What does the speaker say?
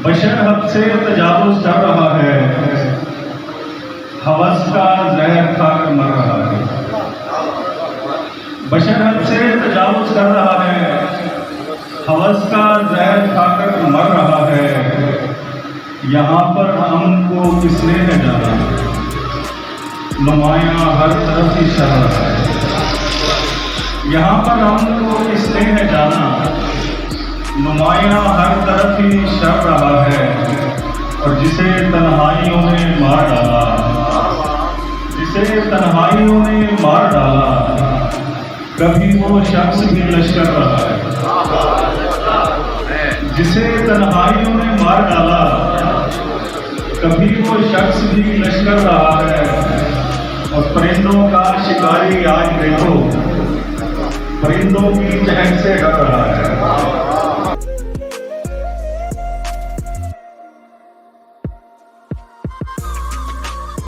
बशर हद से तजावुज कर रहा है, हवस का जहर खाकर मर रहा है। बशर हद से तजावुज कर रहा है, हवस का जहर खाकर मर रहा है। यहाँ पर अमन को किसने है जाना, नुमायां हर तरफ ही शर रहा है। यहाँ पर अमन को किसने है जाना, नुमायां हर तरफ ही शर रहा है। और जिसे तन्हाइयों ने मार डाला, जिसे तन्हाइयों ने मार डाला, कभी वो शख्स भी लश्कर रहा है। जिसे तन्हाइयों ने मार डाला, कभी वो शख्स भी लश्कर रहा है। और परिंदों का शिकारी आज देखो, परिंदों की चहक से डर रहा है।